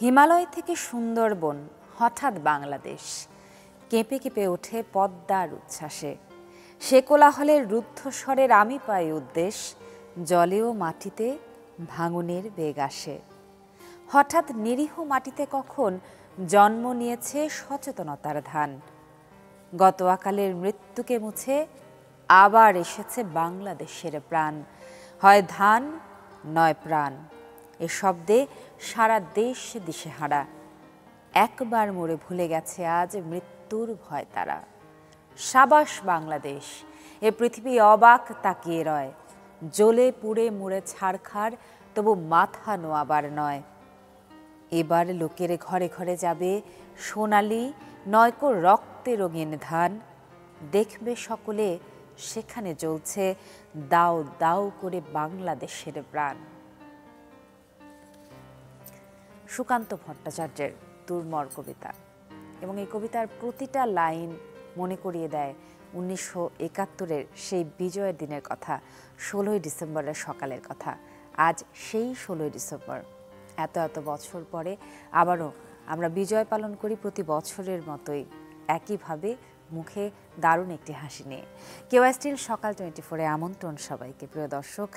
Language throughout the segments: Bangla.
হিমালয় থেকে সুন্দরবন, হঠাৎ বাংলাদেশ কেঁপে কেঁপে ওঠে পদ্মার উচ্ছ্বাসে। সে কোলাহলের রুদ্ধস্বরের আমি পাই উদ্দেশ, জলেও মাটিতে ভাঙনের বেগ আসে। হঠাৎ নিরীহ মাটিতে কখন জন্ম নিয়েছে সচেতনতার ধান। গত আকালের মৃত্যুকে মুছে আবার এসেছে বাংলাদেশের প্রাণ। হয় ধান নয় প্রাণ, এ শব্দে সারা দেশ দিশেহারা। একবার মরে ভুলে গেছে আজ মৃত্যুর ভয় তারা। সাবাস বাংলাদেশ, এ পৃথিবী অবাক তাকিয়ে রয়। জ্বলে পুড়ে মুড়ে ছাড়খাড়, তবু মাথা নোয়াবার নয়। এবার লোকের ঘরে ঘরে যাবে সোনালি, নয়কো রক্তে রঙিন ধান। দেখবে সকলে সেখানে জ্বলছে দাও দাও করে বাংলাদেশের প্রাণ। সুকান্ত ভট্টাচার্যের দুর্মর কবিতা, এবং এই কবিতার প্রতিটা লাইন মনে করিয়ে দেয় 1971-এর সেই বিজয়ের দিনের কথা, 16ই ডিসেম্বরের সকালের কথা। আজ সেই 16ই ডিসেম্বর, এত বছর পরে আবারও আমরা বিজয় পালন করি প্রতি বছরের মতোই একইভাবে, মুখে দারুণ একটি হাসি নিয়ে। কেওয়াই স্টিল সকাল 24-এ আমন্ত্রণ সবাইকে। প্রিয় দর্শক,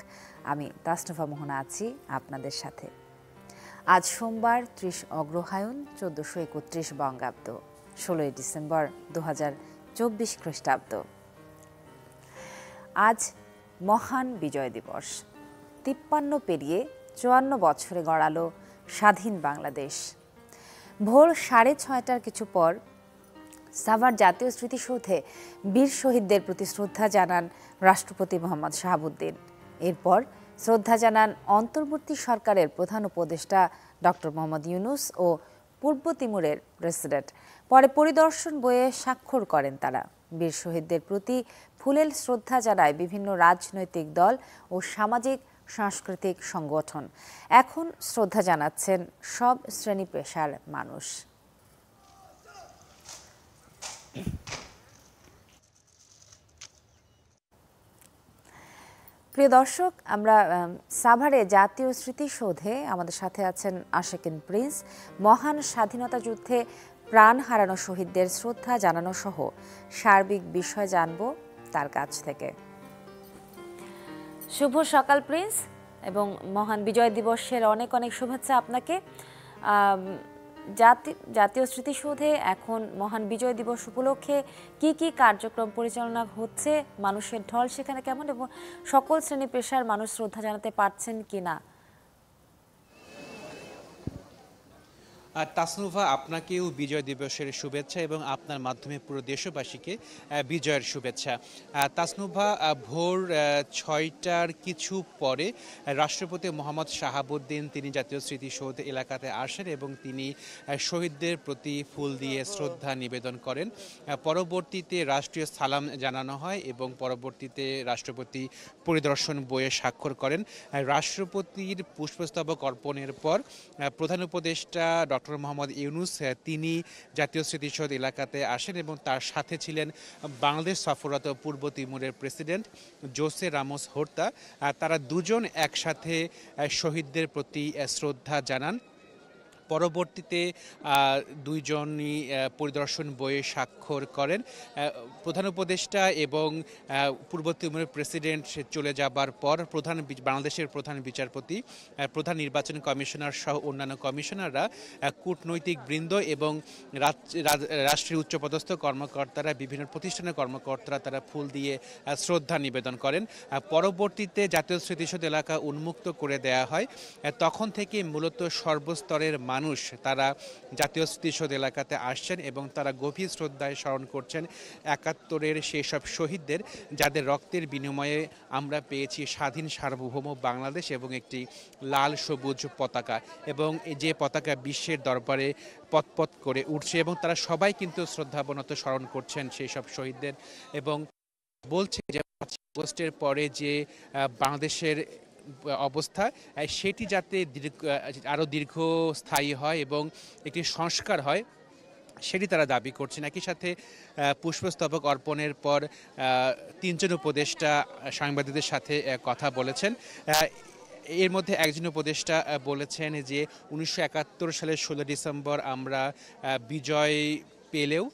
আমি তাসনুভা মোহনা আছি আপনাদের সাথে। আজ সোমবার 30 অগ্রহায়ণ 1431 বঙ্গাব্দ, 16ই ডিসেম্বর 2024 খ্রিস্টাব্দ। আজ মহান বিজয় দিবস। 53 পেরিয়ে 54 বছরে গড়ালো স্বাধীন বাংলাদেশ। ভোর 6:30টার কিছু পর সাভার জাতীয় স্মৃতিসৌধে বীর শহীদদের প্রতি শ্রদ্ধা জানান রাষ্ট্রপতি মোহাম্মদ শাহাবুদ্দিন। এরপর শ্রদ্ধা জানান অন্তর্বর্তী সরকারের প্রধান উপদেষ্টা ডক্টর মোহাম্মদ ইউনূস ও পূর্ব তিমুরের প্রেসিডেন্ট। পরে পরিদর্শন বইয়ে স্বাক্ষর করেন তারা। বীর শহীদদের প্রতি ফুলেল শ্রদ্ধা জানায় বিভিন্ন রাজনৈতিক দল ও সামাজিক সাংস্কৃতিক সংগঠন। এখন শ্রদ্ধা জানাচ্ছেন সব শ্রেণী পেশার মানুষ। প্রিয় দর্শক, আমরা সাভারে জাতীয় স্মৃতিসৌধে আমাদের সাথে আছেন আশেকিন প্রিন্স। মহান স্বাধীনতা যুদ্ধে প্রাণ হারানো শহীদদের শ্রদ্ধা জানানো সহ সার্বিক বিষয় জানব তার কাছ থেকে। শুভ সকাল প্রিন্স, এবং মহান বিজয় দিবসের অনেক অনেক শুভেচ্ছা আপনাকে। জাতীয় স্মৃতিসৌধে এখন মহান বিজয় দিবস উপলক্ষে কি কি কার্যক্রম পরিচালনা হচ্ছে, মানুষের ঢল সেখানে কেমন, এবং সকল শ্রেণী পেশার মানুষ শ্রদ্ধা জানাতে পারছেন কিনা? তাসনুভা, আপনাকেও বিজয় দিবসের শুভেচ্ছা এবং আপনার মাধ্যমে পুরো দেশবাসীকে বিজয়ের শুভেচ্ছা। তাসনুভা, ভোর 6টার কিছু পরে রাষ্ট্রপতি মোহাম্মদ শাহাবুদ্দিন তিনি জাতীয় স্মৃতিসৌধ এলাকাতে আসেন এবং তিনি শহীদদের প্রতি ফুল দিয়ে শ্রদ্ধা নিবেদন করেন। পরবর্তীতে রাষ্ট্রীয় সালাম জানানো হয় এবং পরবর্তীতে রাষ্ট্রপতি পরিদর্শন বইয়ে স্বাক্ষর করেন। রাষ্ট্রপতির পুষ্পস্তবক অর্পণের পর প্রধান উপদেষ্টা ডক্টর মোহাম্মদ ইউনূস তিনি জাতীয় স্মৃতিসৌধ এলাকাতে আসেন এবং তার সাথে ছিলেন বাংলাদেশ সফররত পূর্ব তিমুরের প্রেসিডেন্ট জোসে রামোস হোর্তা। তারা দুজন একসাথে শহীদদের প্রতি শ্রদ্ধা জানান। পরবর্তীতে দুইজনই পরিদর্শন বইয়ে স্বাক্ষর করেন। প্রধান উপদেষ্টা এবং পূর্ব তিমুরের প্রেসিডেন্ট চলে যাবার পর বাংলাদেশের প্রধান বিচারপতি, প্রধান নির্বাচন কমিশনার সহ অন্যান্য কমিশনাররা, কূটনৈতিক বৃন্দ এবং রাষ্ট্রীয় উচ্চপদস্থ কর্মকর্তারা, বিভিন্ন প্রতিষ্ঠানের কর্মকর্তারা তারা ফুল দিয়ে শ্রদ্ধা নিবেদন করেন। পরবর্তীতে জাতীয় স্মৃতিসৌধ এলাকা উন্মুক্ত করে দেয়া হয়। তখন থেকে মূলত সর্বস্তরের মানুষ তারা জাতীয় স্মৃতিসৌধ এলাকাতে আসছেন এবং তারা গভীর শ্রদ্ধায় স্মরণ করছেন 71-এর সেই সব শহীদদের যাদের রক্তের বিনিময়ে আমরা পেয়েছি স্বাধীন সার্বভৌম বাংলাদেশ এবং একটি লাল সবুজ পতাকা, এবং যে পতাকা বিশ্বের দরবারে পতপত করে উঠছে, এবং তারা সবাই কিন্তু শ্রদ্ধাবনত স্মরণ করছেন সেই সব শহীদদের এবং বলছে যে 5 আগস্টের পরে যে বাংলাদেশের অবস্থা সেটি যাতে আরও দীর্ঘস্থায়ী হয় এবং একটি সংস্কার হয় সেটি তারা দাবি করছেন। একই সাথে পুষ্পস্তবক অর্পণের পর 3জন উপদেষ্টা সাংবাদিকদের সাথে কথা বলেছেন। এর মধ্যে একজন উপদেষ্টা বলেছেন যে 1971 সালের 16 ডিসেম্বর আমরা বিজয় পেলেও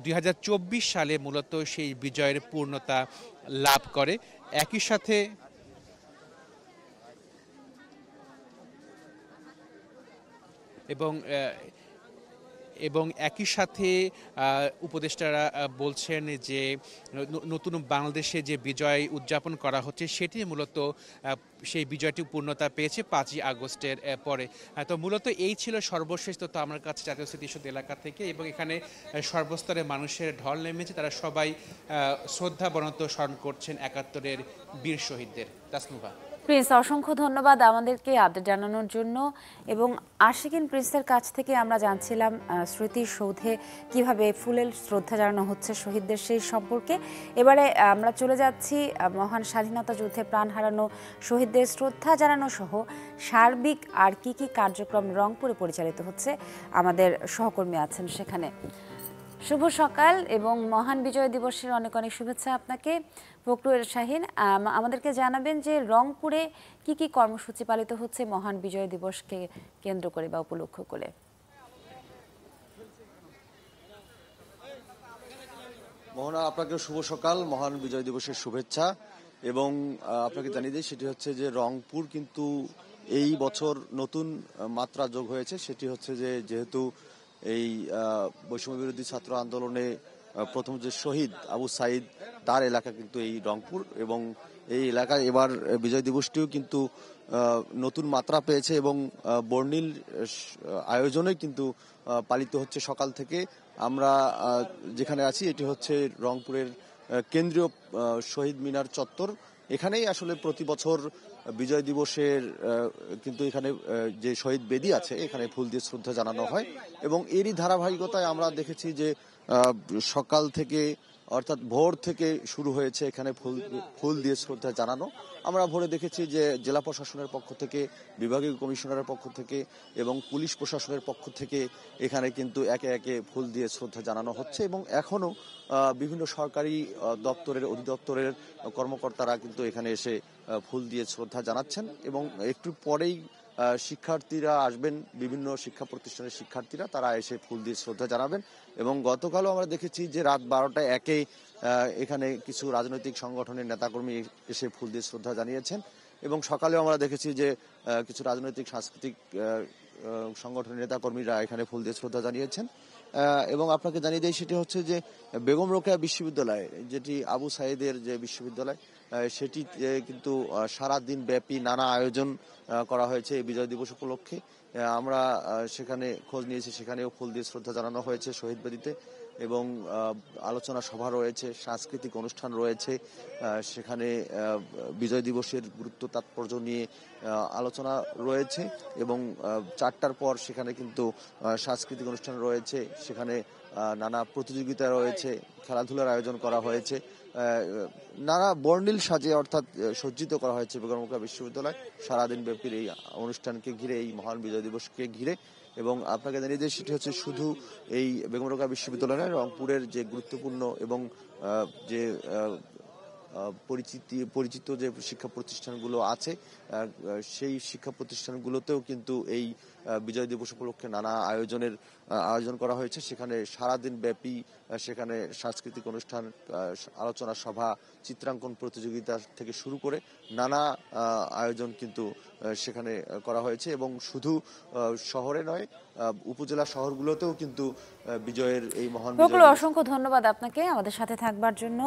2024 সালে মূলত সেই বিজয়ের পূর্ণতা লাভ করে। একই সাথে এবং একই সাথে উপদেষ্টারা বলছেন যে নতুন বাংলাদেশে যে বিজয় উদযাপন করা হচ্ছে সেটি মূলত সেই বিজয়টি পূর্ণতা পেয়েছে 5ই আগস্টের পরে। তো মূলত এই ছিল সর্বশেষ তথ্য আমার কাছে জাতীয় স্মৃতিসৌধ এলাকা থেকে, এবং এখানে সর্বস্তরের মানুষের ঢল নেমেছে। তারা সবাই শ্রদ্ধাবনত স্মরণ করছেন 71-এর বীর শহীদদের। তাসনুভা। প্রিন্স, অসংখ্য ধন্যবাদ আমাদেরকে আপডেট জানানোর জন্য। এবং আশিকিন প্রিন্সের কাছ থেকে আমরা জানছিলাম স্মৃতিসৌধে কিভাবে ফুলের শ্রদ্ধা জানানো হচ্ছে শহীদদের সেই সম্পর্কে। এবারে আমরা চলে যাচ্ছি মহান স্বাধীনতা যুদ্ধে প্রাণ হারানো শহীদদের শ্রদ্ধা জানানো সহ সার্বিক আর কি কি কার্যক্রম রংপুরে পরিচালিত হচ্ছে। আমাদের সহকর্মী আছেন সেখানে। শুভ সকাল এবং মহান বিজয় দিবসের অনেক অনেক শুভেচ্ছা আপনাকে। ফখরুল শাহীন, আমাদেরকে জানাবেন যে রংপুরে কি কি কর্মসূচি পালিত হচ্ছে মহান বিজয় দিবসকে কেন্দ্র করে বা উপলক্ষ করে। মোহনা, আপনাকে শুভ সকাল, মহান বিজয় দিবসের শুভেচ্ছা। এবং আপনাকে জানিয়ে দিই সেটি হচ্ছে যে রংপুর কিন্তু এই বছর নতুন মাত্রা যোগ হয়েছে। সেটি হচ্ছে যে যেহেতু এই বৈষম্য বিরোধী ছাত্র আন্দোলনে প্রথম যে শহীদ আবু সাইদ তার এলাকা কিন্তু এই রংপুর, এবং এই এলাকায় এবার বিজয় দিবসটিও কিন্তু নতুন মাত্রা পেয়েছে এবং বর্ণিল আয়োজনে কিন্তু পালিত হচ্ছে সকাল থেকে। আমরা যেখানে আছি এটি হচ্ছে রংপুরের কেন্দ্রীয় শহীদ মিনার চত্বর। এখানেই আসলে প্রতি বছর বিজয় দিবসের কিন্তু এখানে যে শহীদ বেদি আছে এখানে ফুল দিয়ে শ্রদ্ধা জানানো হয়, এবং এরই ধারাবাহিকতায় আমরা দেখেছি যে সকাল থেকে অর্থাৎ ভোর থেকে শুরু হয়েছে এখানে ফুল দিয়ে শ্রদ্ধা জানানো। আমরা ভোরে দেখেছি যে জেলা প্রশাসনের পক্ষ থেকে, বিভাগীয় কমিশনারের পক্ষ থেকে এবং পুলিশ প্রশাসনের পক্ষ থেকে এখানে কিন্তু একে একে ফুল দিয়ে শ্রদ্ধা জানানো হচ্ছে, এবং এখনো বিভিন্ন সরকারি দপ্তরের অধিদপ্তরের কর্মকর্তারা কিন্তু এখানে এসে ফুল দিয়ে শ্রদ্ধা জানাচ্ছেন। এবং একটু পরেই শিক্ষার্থীরা আসবেন, বিভিন্ন শিক্ষা প্রতিষ্ঠানের শিক্ষার্থীরা, তারা এসে ফুল দিয়ে শ্রদ্ধা জানাবেন। এবং গতকালও আমরা দেখেছি যে রাত 12টায় এখানে কিছু রাজনৈতিক সংগঠনের নেতাকর্মী এসে ফুল দিয়ে শ্রদ্ধা জানিয়েছেন, এবং সকালেও আমরা দেখেছি যে কিছু রাজনৈতিক সাংস্কৃতিক সংগঠনের নেতাকর্মীরা এখানে ফুল দিয়ে শ্রদ্ধা জানিয়েছেন। এবং আপনাকে জানিয়ে দেয় সেটি হচ্ছে যে বেগম রোকেয়া বিশ্ববিদ্যালয়, যেটি আবু সাইদের যে বিশ্ববিদ্যালয়, সেটি কিন্তু সারা দিন ব্যাপী নানা আয়োজন করা হয়েছে এই বিজয় দিবস উপলক্ষে। আমরা সেখানে খোঁজ নিয়েছি, সেখানেও ফুল দিয়ে শ্রদ্ধা জানানো হয়েছে শহীদ বেদিতে, এবং আলোচনা সভা রয়েছে, সাংস্কৃতিক অনুষ্ঠান রয়েছে। সেখানে বিজয় দিবসের গুরুত্ব তাৎপর্য নিয়ে আলোচনা রয়েছে, এবং 4টার পর সেখানে কিন্তু সাংস্কৃতিক অনুষ্ঠান রয়েছে, সেখানে নানা প্রতিযোগিতা রয়েছে, খেলাধুলার আয়োজন করা হয়েছে, নানা বর্ণিল সাজে অর্থাৎ সজ্জিত করা হয়েছে বেগম রোকেয়া বিশ্ববিদ্যালয় সারাদিন ব্যাপীর এই অনুষ্ঠানকে ঘিরে, এই মহান বিজয় দিবসকে ঘিরে। এবং আপনাকে জানিয়ে দিই সেটি হচ্ছে শুধু এই বেগম রোকেয়া বিশ্ববিদ্যালয়ের রংপুরের যে গুরুত্বপূর্ণ এবং যে পরিচিত যে শিক্ষা প্রতিষ্ঠানগুলো আছে সেই শিক্ষা প্রতিষ্ঠানগুলোতেও কিন্তু এই বিজয় দিবস উপলক্ষে নানা আয়োজন করা হয়েছে। সেখানে সারাদিন ব্যাপী সেখানে সাংস্কৃতিক অনুষ্ঠান, আলোচনা সভা, চিত্রাঙ্কন প্রতিযোগিতা থেকে শুরু করে নানা আয়োজন কিন্তু সেখানে করা হয়েছে। এবং শুধু শহরে নয়, উপজেলা শহরগুলোতেও কিন্তু বিজয়ের এই মহান অসংখ্য ধন্যবাদ আপনাকে আমাদের সাথে থাকবার জন্য।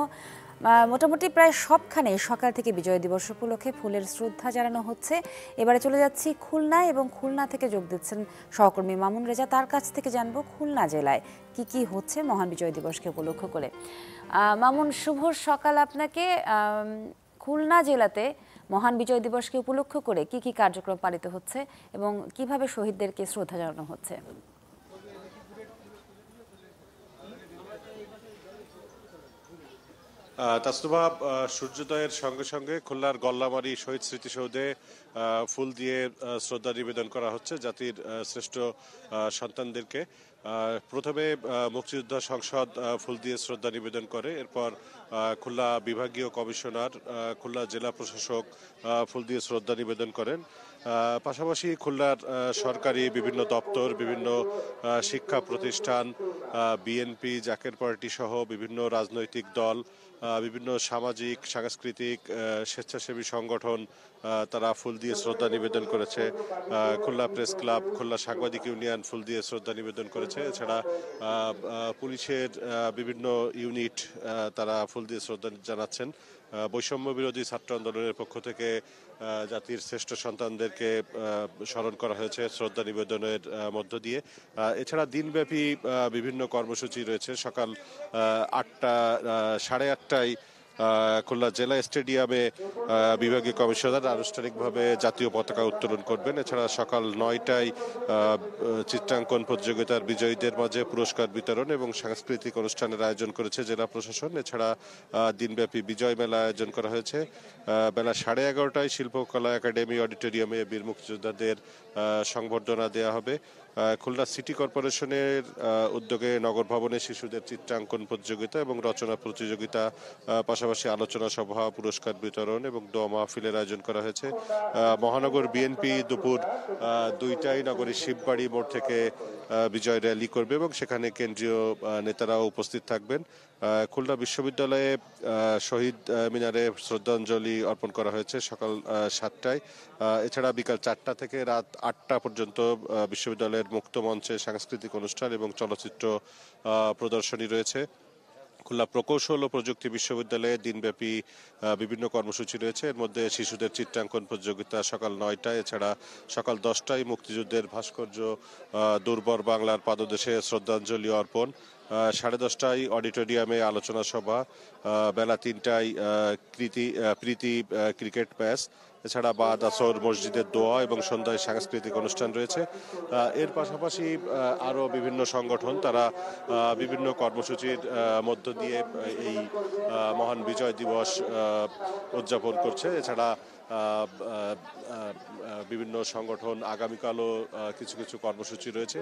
মোটামুটি প্রায় সবখানে সকাল থেকে বিজয় দিবস উপলক্ষে ফুলের শ্রদ্ধা জানানো হচ্ছে। এবারে চলে যাচ্ছি খুলনায়, এবং খুলনা থেকে যোগ দিচ্ছেন সহকর্মী মামুন রেজা। তার কাছ থেকে জানবো খুলনা জেলায় কি কি হচ্ছে মহান বিজয় দিবসকে উপলক্ষ করে। মামুন, শুভ সকাল আপনাকে। খুলনা জেলাতে মহান বিজয় দিবসকে উপলক্ষ করে কি কি কার্যক্রম পালিত হচ্ছে এবং কিভাবে শহীদদেরকে শ্রদ্ধা জানানো হচ্ছে? তাসনুভা, সূর্যোদয়ের সঙ্গে সঙ্গে খুলনার গল্লামারী শহীদ স্মৃতিসৌধে ফুল দিয়ে শ্রদ্ধা নিবেদন করা হচ্ছে জাতির শ্রেষ্ঠ সন্তানদেরকে। প্রথমে মুক্তিযোদ্ধা সংসদ ফুল দিয়ে শ্রদ্ধা নিবেদন করে, এরপর খুলনা বিভাগীয় কমিশনার, খুলনা জেলা প্রশাসক ফুল দিয়ে শ্রদ্ধা নিবেদন করেন। পাশাপাশি খুলনার সরকারি বিভিন্ন দপ্তর, বিভিন্ন শিক্ষা প্রতিষ্ঠান, বিএনপি, জাকের পার্টি সহ বিভিন্ন রাজনৈতিক দল, বিভিন্ন সামাজিক সাংস্কৃতিক স্বেচ্ছাসেবী সংগঠন তারা ফুল দিয়ে শ্রদ্ধা নিবেদন করেছে। খুলনা প্রেস ক্লাব, খুলনা সাংবাদিক ইউনিয়ন ফুল দিয়ে শ্রদ্ধা নিবেদন করেছে। এছাড়া পুলিশের বিভিন্ন ইউনিট তারা ফুল দিয়ে শ্রদ্ধা জানাচ্ছেন। বৈষম্য বিরোধী ছাত্র আন্দোলনের পক্ষ থেকে জাতির শ্রেষ্ঠ সন্তানদেরকে স্মরণ করা হয়েছে শ্রদ্ধা নিবেদনের মধ্য দিয়ে। এছাড়া দিনব্যাপী বিভিন্ন কর্মসূচি রয়েছে। সকাল 8:30টায় খুলনা জেলা স্টেডিয়ামে বিভাগীয় কমিশনার আনুষ্ঠানিকভাবে জাতীয় পতাকা উত্তোলন করবেন। এছাড়া সকাল 9টায় চিত্রাঙ্কন প্রতিযোগিতার বিজয়ীদের মাঝে পুরস্কার বিতরণ এবং সাংস্কৃতিক অনুষ্ঠানের আয়োজন করেছে জেলা প্রশাসন। এছাড়া দিনব্যাপী বিজয় মেলা আয়োজন করা হয়েছে। বেলা 11:30টায় শিল্পকলা একাডেমি অডিটোরিয়ামে বীর মুক্তিযোদ্ধাদের সংবর্ধনা দেওয়া হবে। খুলনা সিটি কর্পোরেশনের উদ্যোগে নগর ভবনে শিশুদের চিত্রাঙ্কন প্রতিযোগিতা এবং রচনা প্রতিযোগিতা, পাশাপাশি আলোচনা সভা, পুরস্কার বিতরণ এবং দোয়া মাহফিলের আয়োজন করা হয়েছে। মহানগর বিএনপি দুপুর 2টায় নগরীর শিববাড়ি মোড় থেকে বিজয় র্যালি করবে এবং সেখানে কেন্দ্রীয় নেতারাও উপস্থিত থাকবেন। খুলনা বিশ্ববিদ্যালয়ে শহীদ মিনারে শ্রদ্ধাঞ্জলি অর্পণ করা হয়েছে সকাল 7টায়। এছাড়া বিকাল 4টা থেকে রাত 8টা পর্যন্ত বিশ্ববিদ্যালয়ের মুক্ত মঞ্চে সাংস্কৃতিক অনুষ্ঠান এবং চলচ্চিত্র প্রদর্শনী রয়েছে। খুলনা প্রকৌশল ও প্রযুক্তি বিশ্ববিদ্যালয়ে দিনব্যাপী বিভিন্ন কর্মসূচি রয়েছে। এর মধ্যে শিশুদের চিত্রাঙ্কন প্রতিযোগিতা সকাল 9টায়। এছাড়া সকাল 10টায় মুক্তিযুদ্ধের ভাস্কর্য দুর্বর বাংলার পাদদেশে শ্রদ্ধাঞ্জলি অর্পণ। 10:30টায় অডিটোরিয়ামে আলোচনা সভা। বেলা 3টায় প্রীতি ক্রিকেট ম্যাচ। এছাড়া বাদ আসর মসজিদের দোয়া এবং সন্ধ্যায় সাংস্কৃতিক অনুষ্ঠান রয়েছে। এর পাশাপাশি আরও বিভিন্ন সংগঠন তারা বিভিন্ন কর্মসূচির মধ্য দিয়ে এই মহান বিজয় দিবস উদযাপন করছে। এছাড়া বিভিন্ন সংগঠন আগামীকালও কিছু কিছু কর্মসূচি রয়েছে।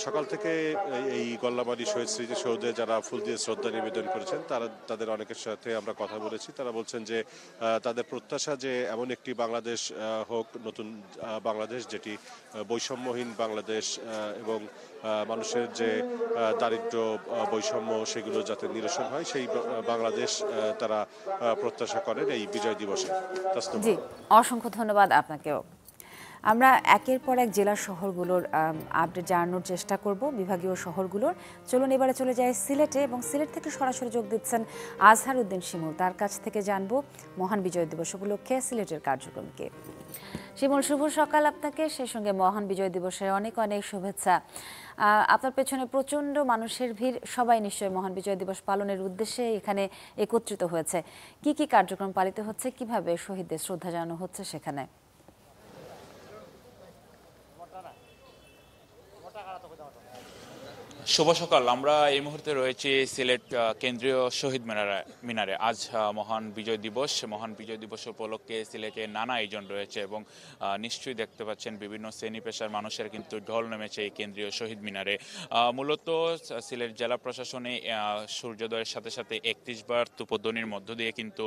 সকাল থেকে এই গল্লামারী শহীদ স্মৃতিসৌধে যারা ফুল দিয়ে শ্রদ্ধা নিবেদন করেছেন তাদের অনেকের সাথে আমরা কথা বলেছি। তারা বলছেন যে তাদের প্রত্যাশা যে এমন একটি বাংলাদেশ হোক, নতুন বাংলাদেশ, যেটি বৈষম্যহীন বাংলাদেশ এবং মানুষের যে দারিদ্র বৈষম্য সেগুলো যাতে নিরসন হয়, সেই বাংলাদেশ তারা প্রত্যাশা করেন এই বিজয় দিবসে। জি, অসংখ্য ধন্যবাদ আপনাকেও। আমরা একের পর এক জেলা শহরগুলোর আপডেট জানানোর চেষ্টা করব, বিভাগীয় শহরগুলোর। চলুন এবারে চলে যায় সিলেটে, এবং সিলেট থেকে সরাসরি যোগ দিচ্ছেন আজহার উদ্দিন শিমুল। তার কাছ থেকে জানবো মহান বিজয় দিবস উপলক্ষে সিলেটের কার্যক্রমকে। শিমুল, শুভ সকাল আপনাকে, সেই সঙ্গে মহান বিজয় দিবসের অনেক অনেক শুভেচ্ছা। আপনার পেছনে প্রচণ্ড মানুষের ভিড়, সবাই নিশ্চয়ই মহান বিজয় দিবস পালনের উদ্দেশ্যে এখানে একত্রিত হয়েছে। কি কি কার্যক্রম পালিত হচ্ছে, কিভাবে শহীদদের শ্রদ্ধা জানানো হচ্ছে সেখানে? শুভ সকাল। আমরা এই মুহূর্তে রয়েছি সিলেট কেন্দ্রীয় শহীদ মিনারে। আজ মহান বিজয় দিবস। মহান বিজয় দিবস উপলক্ষে সিলেটে নানা আয়োজন রয়েছে এবং নিশ্চয়ই দেখতে পাচ্ছেন বিভিন্ন শ্রেণী পেশার মানুষের কিন্তু ঢল নেমেছে এই কেন্দ্রীয় শহীদ মিনারে। মূলত সিলেট জেলা প্রশাসনে সূর্যোদয়ের সাথে সাথে 31 বার তুপধ্বনির মধ্য দিয়ে কিন্তু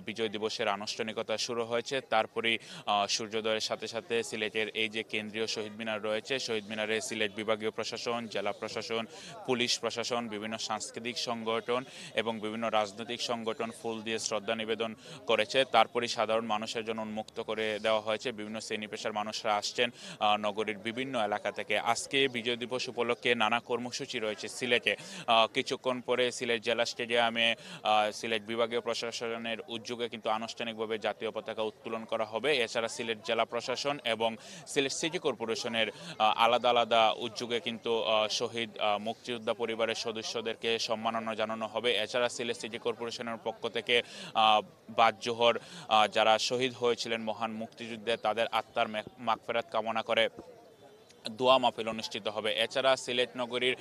বিজয় দিবসের আনুষ্ঠানিকতা শুরু হয়েছে। তারপরে সূর্যোদয়ের সাথে সাথে সিলেটের এই যে কেন্দ্রীয় শহীদ মিনার রয়েছে, শহীদ মিনারে সিলেট বিভাগীয় প্রশাসন, জেলা প্রশাসন, পুলিশ প্রশাসন, বিভিন্ন সাংস্কৃতিক সংগঠন এবং বিভিন্ন রাজনৈতিক সংগঠন ফুল দিয়ে শ্রদ্ধা নিবেদন করেছে। তারপরে সাধারণ মানুষের জন্য উন্মুক্ত করে দেওয়া হয়েছে। বিভিন্ন শ্রেণী পেশার মানুষরা আসছেন নগরীর বিভিন্ন এলাকা থেকে। আজকে বিজয় দিবস উপলক্ষে নানা কর্মসূচি রয়েছে সিলেটে। কিছুক্ষণ পরে সিলেট জেলা স্টেডিয়ামে সিলেট বিভাগীয় প্রশাসনের উদ্যোগে কিন্তু আনুষ্ঠানিকভাবে জাতীয় পতাকা উত্তোলন করা হবে। এছাড়া সিলেট জেলা প্রশাসন এবং সিলেট সিটি কর্পোরেশনের আলাদা আলাদা উদ্যোগে কিন্তু শহীদ মুক্তিযোদ্ধা পরিবারের সদস্যদেরকে সম্মাননা জানানো হবে। এছাড়া সিলেট সিটি কর্পোরেশনের পক্ষ থেকে বাদ জোহর যারা শহীদ হয়েছিলেন মহান মুক্তিযুদ্ধে, তাদের আত্মার মাগফিরাত কামনা করে দোয়া মাহফিল অনুষ্ঠিত হবে। এছাড়া সিলেট নগরীর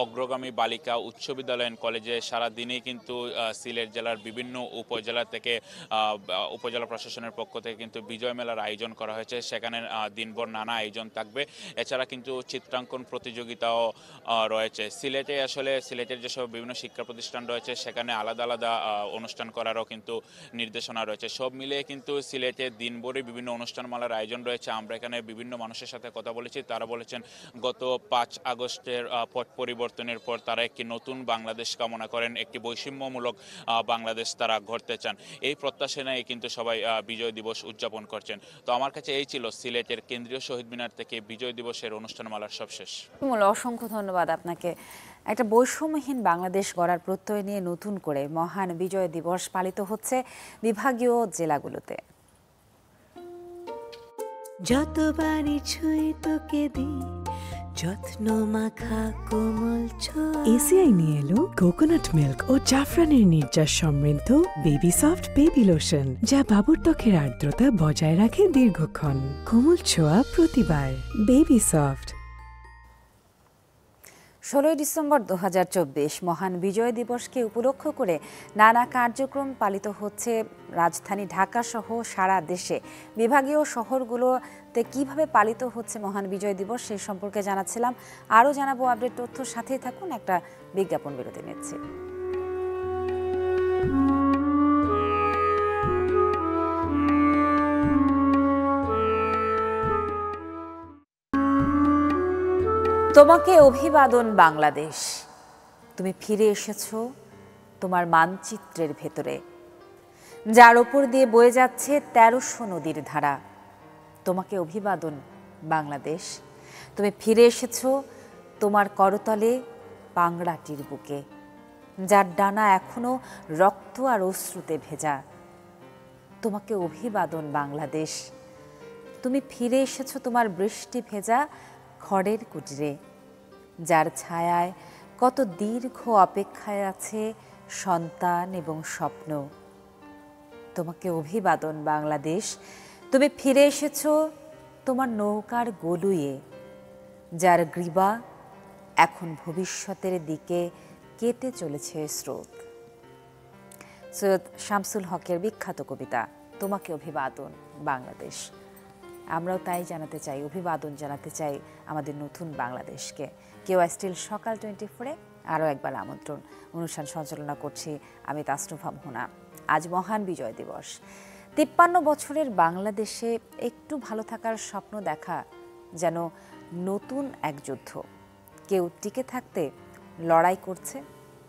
অগ্রগামী বালিকা উচ্চ বিদ্যালয় অ্যান্ড কলেজে সারাদিনেই কিন্তু সিলেট জেলার বিভিন্ন উপজেলা থেকে উপজেলা প্রশাসনের পক্ষ থেকে কিন্তু বিজয় মেলার আয়োজন করা হয়েছে। সেখানে দিনভর নানা আয়োজন থাকবে। এছাড়া কিন্তু চিত্রাঙ্কন প্রতিযোগিতাও রয়েছে। সিলেটে আসলে সিলেটের যেসব বিভিন্ন শিক্ষা প্রতিষ্ঠান রয়েছে সেখানে আলাদা আলাদা অনুষ্ঠান করারও কিন্তু নির্দেশনা রয়েছে। সব মিলিয়ে কিন্তু সিলেটে দিনভরই বিভিন্ন অনুষ্ঠানমালার আয়োজন রয়েছে। আমরা এখানে বিভিন্ন মানুষের সাথে কথা বলেছি, তারা বলেছেন গত ৫ আগস্টের পট পরিবর্তনের পর তারা একটি নতুন বাংলাদেশ কামনা করেন, একটি বৈষম্যমূলক বাংলাদেশ তারা গড়তে চান। এই প্রত্যাশা নিয়ে কিন্তু সবাই বিজয় দিবস উদযাপন করছেন। তো আমার কাছে এই ছিল সিলেটের কেন্দ্রীয় শহীদ মিনার থেকে বিজয় দিবসের অনুষ্ঠানমালার সবশেষ। অসংখ্য ধন্যবাদ আপনাকে। একটা বৈষম্যহীন বাংলাদেশ গড়ার প্রত্যয় নিয়ে নতুন করে মহান বিজয় দিবস পালিত হচ্ছে বিভাগীয় জেলাগুলোতে। যতবারই ছুঁই তোকে দিই যত্ন মাখা কোমল ছোঁয়া। এসিআই নিয়ে এলো কোকোনাট মিল্ক ও জাফরানের নির্যাস সমৃদ্ধ বেবি সফট বেবি লোশন, যা বাবুর ত্বকের আর্দ্রতা বজায় রাখে দীর্ঘক্ষণ। কোমল ছোঁয়া প্রতিবার, বেবি সফট। 16 ডিসেম্বর 2024 মহান বিজয় দিবসকে উপলক্ষ করে নানা কার্যক্রম পালিত হচ্ছে রাজধানী ঢাকা সহ সারা দেশে। বিভাগীয় শহরগুলোতে কিভাবে পালিত হচ্ছে মহান বিজয় দিবস সেই সম্পর্কে জানাচ্ছিলাম। আরও জানাবো আপডেট তথ্য, সাথেই থাকুন। একটা বিজ্ঞাপন বিরতি নিচ্ছি। তোমাকে অভিবাদন বাংলাদেশ, তুমি ফিরে এসেছো তোমার মানচিত্রের ভেতরে, যার ওপর দিয়ে বয়ে যাচ্ছে 1300 নদীর ধারা। তোমাকে অভিবাদন বাংলাদেশ, তুমি ফিরে এসেছো তোমার করতলে পাংড়াটির বুকে, যার ডানা এখনো রক্ত আর অশ্রুতে ভেজা। তোমাকে অভিবাদন বাংলাদেশ, তুমি ফিরে এসেছো তোমার বৃষ্টি ভেজা খড়ের কুটিরে, যার ছায়ায় কত দীর্ঘ অপেক্ষায় আছে সন্তান এবং স্বপ্ন। তোমাকে অভিবাদন বাংলাদেশ, তুমি ফিরে এসেছো তোমার নৌকার গলুয়ে, যার গ্রীবা এখন ভবিষ্যতের দিকে কেটে চলেছে স্রোত। সৈয়দ শামসুল হকের বিখ্যাত কবিতা তোমাকে অভিবাদন বাংলাদেশ। আমরাও তাই জানাতে চাই, অভিবাদন জানাতে চাই আমাদের নতুন বাংলাদেশকে। কেউ স্টিল সকাল 24-এ আরও একবার আমন্ত্রণ। অনুষ্ঠান সঞ্চালনা করছি আমি তাসনুভা মোহনা। আজ মহান বিজয় দিবস। 53 বছরের বাংলাদেশে একটু ভালো থাকার স্বপ্ন দেখা যেন নতুন এক যুদ্ধ। কেউ টিকে থাকতে লড়াই করছে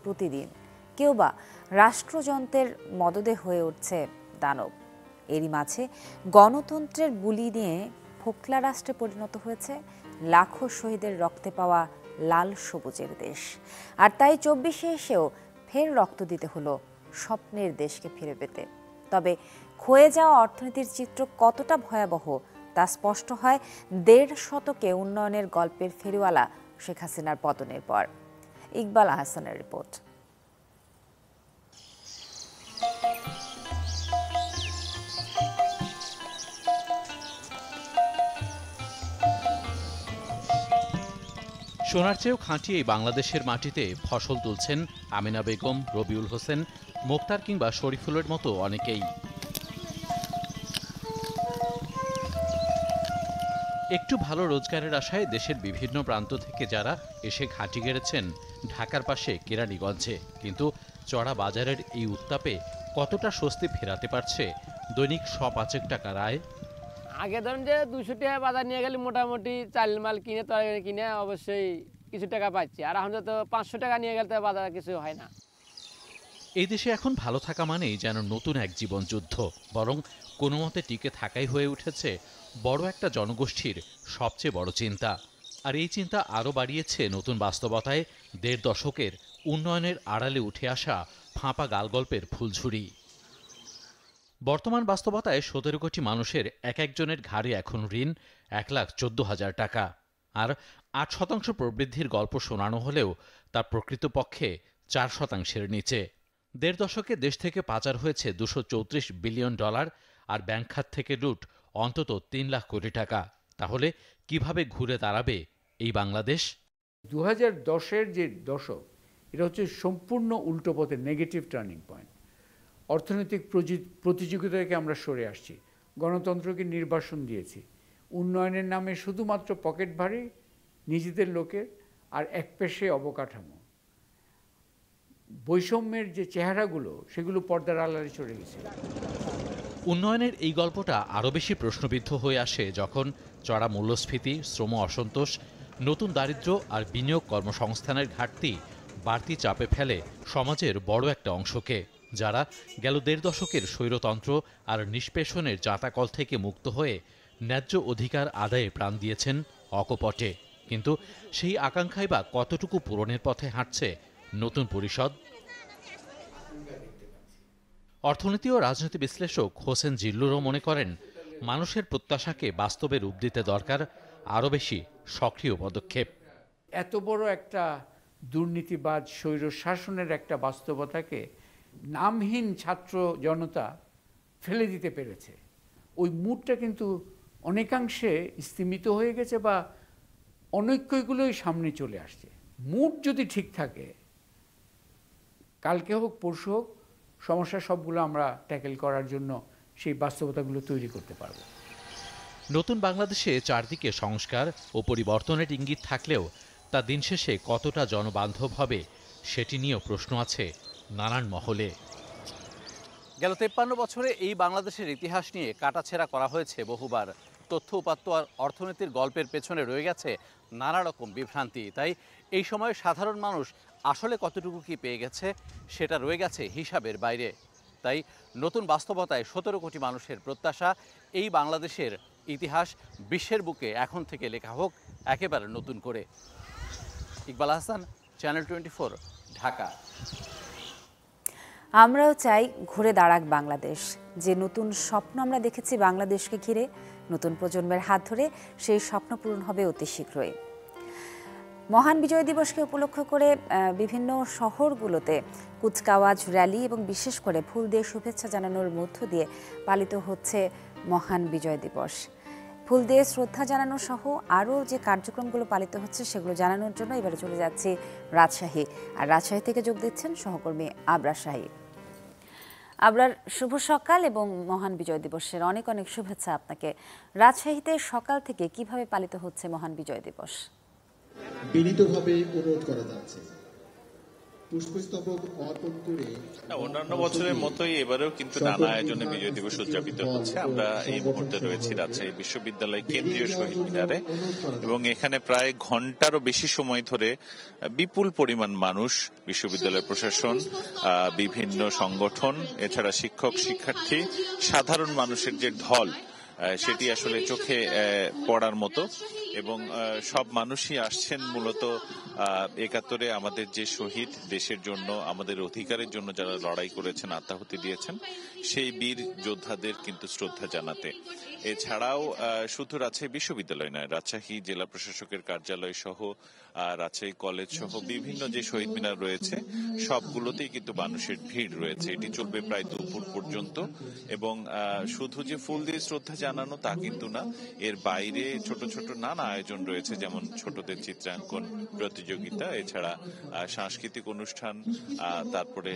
প্রতিদিন, কেউ বা রাষ্ট্রযন্ত্রের মদদে হয়ে উঠছে দানব। এরই মাঝে গণতন্ত্রের বুলি নিয়ে ফোকলা রাষ্ট্রে পরিণত হয়েছে লাখো শহীদের রক্তে পাওয়া লাল সবুজের দেশ। আর তাই 24-এ এসেও ফের রক্ত দিতে হলো স্বপ্নের দেশকে ফিরে পেতে। তবে ক্ষয়ে যাওয়া অর্থনীতির চিত্র কতটা ভয়াবহ তা স্পষ্ট হয় 1.5 শতকে উন্নয়নের গল্পের ফেরিওয়ালা শেখ হাসিনার পতনের পর। ইকবাল আহসানের রিপোর্ট। সোনার চেয়েও খাঁটি এই বাংলাদেশের মাটিতে ফসল তুলছেন আমিনা বেগম, রবিউল হোসেন, মোক্তার কিংবা শরীফুলের মতো অনেকেই। একটু ভালো রোজগারের আশায় দেশের বিভিন্ন প্রান্ত থেকে যারা এসে ঘাঁটি গেড়েছেন ঢাকার পাশে কেরানীগঞ্জে, কিন্তু চড়া বাজারের এই উত্তাপে কতটা স্বস্তি ফেরাতে পারছে দৈনিক 105 টাকার আয়? আগে ধরুন যে 200 টাকা বাজার নিয়ে গেলে মোটামুটি চাল মাল কিনে তরকারি কিনে অবশ্যই কিছু টাকা পাচ্ছি, আর এখন তো 500 টাকা নিয়ে গেলে তো বাজার কিছু হয় না। এই দেশে এখন ভালো থাকা মানেই যেন নতুন এক জীবন যুদ্ধ, বরং কোনো মতে টিকে থাকাই হয়ে উঠেছে বড় একটা জনগোষ্ঠীর সবচেয়ে বড় চিন্তা। আর এই চিন্তা আরও বাড়িয়েছে নতুন বাস্তবতায় 1.5 দশকের উন্নয়নের আড়ালে উঠে আসা ফাঁপা গালগল্পের ফুলঝুরি। বর্তমান বাস্তবতায় 17 কোটি মানুষের এক একজনের ঘাড়ে এখন ঋণ 1,14,000 টাকা। আর 8% প্রবৃদ্ধির গল্প শোনানো হলেও তা প্রকৃতপক্ষে 4%-এর নিচে। 1.5 দশকে দেশ থেকে পাচার হয়েছে $234 বিলিয়ন, আর ব্যাংক খাত থেকে লুট অন্তত 3 লাখ কোটি টাকা। তাহলে কিভাবে ঘুরে দাঁড়াবে এই বাংলাদেশ? 2010-এর যে দশক, এটা হচ্ছে সম্পূর্ণ উল্টো পথে, নেগেটিভ টার্নিং পয়েন্ট। অর্থনৈতিক প্রতিযোগিতা থেকে আমরা সরে আসছি, গণতন্ত্রকে নির্বাসন দিয়েছি, উন্নয়নের নামে শুধুমাত্র পকেট ভারী নিজেদের লোকের আর একপেশে অবকাঠামো, বৈষম্যের যে চেহারাগুলো সেগুলো পর্দার আড়ালে চলে গেছে। উন্নয়নের এই গল্পটা আরও বেশি প্রশ্নবিদ্ধ হয়ে আসে যখন চড়া মূল্যস্ফীতি, শ্রম অসন্তোষ, নতুন দারিদ্র্য আর বিনিয়োগ কর্মসংস্থানের ঘাটতি বাড়তি চাপে ফেলে সমাজের বড় একটা অংশকে, যারা গেল ১.৫ দশকের স্বৈরতন্ত্র আর নিষ্পেষণের জাঁতাকল থেকে মুক্ত হয়ে ন্যায্য অধিকার আদায়ে প্রাণ দিয়েছেন অকপটে। কিন্তু সেই আকাঙ্ক্ষাই বা কতটুকু পূরণের পথে হাঁটছে নতুন পরিষদ? অর্থনীতি ও রাজনীতি বিশ্লেষক হোসেন জিল্লুরও মনে করেন, মানুষের প্রত্যাশাকে বাস্তবে রূপ দিতে দরকার আরও বেশি সক্রিয় পদক্ষেপ। এত বড় একটা দুর্নীতিবাদ স্বৈর শাসনের একটা বাস্তবতাকে নামহীন ছাত্র জনতা ফেলে দিতে পেরেছে। ওই মুডটা কিন্তু অনেকাংশে স্তিমিত হয়ে গেছে বা অনৈক্যগুলোই সামনে চলে আসছে। মুড যদি ঠিক থাকে, কালকে হোক পরশু হোক, সমস্যা সবগুলো আমরা ট্যাকেল করার জন্য সেই বাস্তবতাগুলো তৈরি করতে পারব। নতুন বাংলাদেশে চারদিকে সংস্কার ও পরিবর্তনের ইঙ্গিত থাকলেও তা দিন শেষে কতটা জনবান্ধব হবে সেটি নিয়েও প্রশ্ন আছে নানান মহলে। গেল 53 বছরে এই বাংলাদেশের ইতিহাস নিয়ে কাটাছেঁড়া করা হয়েছে বহুবার। তথ্য উপাত্ত আর অর্থনীতির গল্পের পেছনে রয়ে গেছে নানা রকম বিভ্রান্তি। তাই এই সময়ে সাধারণ মানুষ আসলে কতটুকু কি পেয়ে গেছে সেটা রয়ে গেছে হিসাবের বাইরে। তাই নতুন বাস্তবতায় 17 কোটি মানুষের প্রত্যাশা, এই বাংলাদেশের ইতিহাস বিশ্বের বুকে এখন থেকে লেখা হোক একেবারে নতুন করে। ইকবাল হাসান, চ্যানেল 24, ঢাকা। আমরাও চাই ঘুরে দাঁড়াক বাংলাদেশ। যে নতুন স্বপ্ন আমরা দেখেছি বাংলাদেশকে ঘিরে, নতুন প্রজন্মের হাত ধরে সেই স্বপ্ন পূরণ হবে অতি শীঘ্রই। মহান বিজয় দিবসকে উপলক্ষ করে বিভিন্ন শহরগুলোতে কুচকাওয়াজ, র্যালি এবং বিশেষ করে ফুল দিয়ে শুভেচ্ছা জানানোর মধ্য দিয়ে পালিত হচ্ছে মহান বিজয় দিবস। ফুল দিয়ে শ্রদ্ধা জানানো সহ আরও যে কার্যক্রমগুলো পালিত হচ্ছে সেগুলো জানানোর জন্য এবারে চলে যাচ্ছি রাজশাহী। আর রাজশাহী থেকে যোগ দিচ্ছেন সহকর্মী আবরার শাহী। আবরার, শুভ সকাল এবং মহান বিজয় দিবসের অনেক অনেক শুভেচ্ছা আপনাকে। রাজশাহীতে সকাল থেকে কিভাবে পালিত হচ্ছে মহান বিজয় দিবস? বিনীতভাবে অনুরোধ করা যাচ্ছে অন্যান্য বছরের মতোই এবারেও কিন্তু নানা আয়োজনে বিজয় দিবস উদযাপিত হচ্ছে। আমরা এই মুহূর্তে রয়েছি রাজশাহী বিশ্ববিদ্যালয় কেন্দ্রীয় শহীদ মিনারে এবং এখানে প্রায় ঘন্টারও বেশি সময় ধরে বিপুল পরিমাণ মানুষ, বিশ্ববিদ্যালয় প্রশাসন, বিভিন্ন সংগঠন, এছাড়া শিক্ষক শিক্ষার্থী, সাধারণ মানুষের যে ঢল সেটি আসলে চোখে পড়ার মতো এবং সব মানুষই আসছেন মূলত ৭১-এ আমাদের যে শহীদ, দেশের জন্য, আমাদের অধিকারের জন্য যারা লড়াই করেছেন, আত্মাহুতি দিয়েছেন, সেই বীর যোদ্ধাদের কিন্তু শ্রদ্ধা জানাতে। এছাড়াও শুধু রাজশাহী বিশ্ববিদ্যালয় নয়, রাজশাহী জেলা প্রশাসকের কার্যালয় সহ রাজশাহী কলেজ সহ বিভিন্ন যে শহীদ মিনার রয়েছে সবগুলোতেই কিন্তু মানুষের ভিড় রয়েছে। এটি চলবে প্রায় দুপুর পর্যন্ত এবং শুধু যে ফুল দিয়ে শ্রদ্ধা জানানো তা কিন্তু না, এর বাইরে ছোট ছোট নানা আয়োজন রয়েছে, যেমন ছোটদের চিত্রাঙ্কন প্রতিযোগিতা, এছাড়া সাংস্কৃতিক অনুষ্ঠান, তারপরে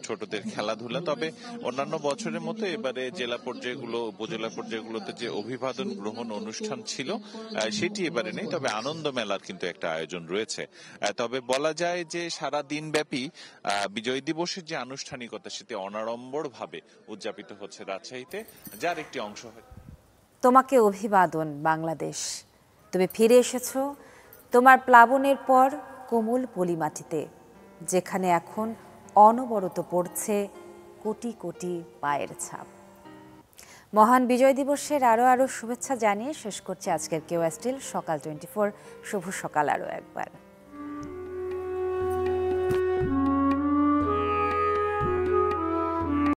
ছোটদের খেলাধুলা। তবে অন্যান্য বছরের মতো এবারে জেলা পর্যায়গুলো, উপজেলা পর্যায়গুলোতে যে অভিবাদন গ্রহণ অনুষ্ঠান ছিল সেটি এবারে নেই, তবে আনন্দ মেলার কিন্তু একটা আয়োজন রয়েছে। তবে বলা যায় যে সারা দিন ব্যাপী বিজয় দিবসের যে আনুষ্ঠানিকতা সেটি অনাড়ম্বর ভাবে উদযাপিত হচ্ছে রাজশাহীতে, যার একটি অংশ হয়। তোমাকে অভিবাদন বাংলাদেশ, তুমি ফিরে এসেছো তোমার প্লাবনের পর কোমল পলিমাটিতে, যেখানে এখন অনবরত পড়ছে কোটি কোটি পায়ের ছাপ। মহান বিজয় দিবসের আরও শুভেচ্ছা জানিয়ে শেষ করছে আজকের কেওয়া স্টিল সকাল 24। শুভ সকাল আরও একবার।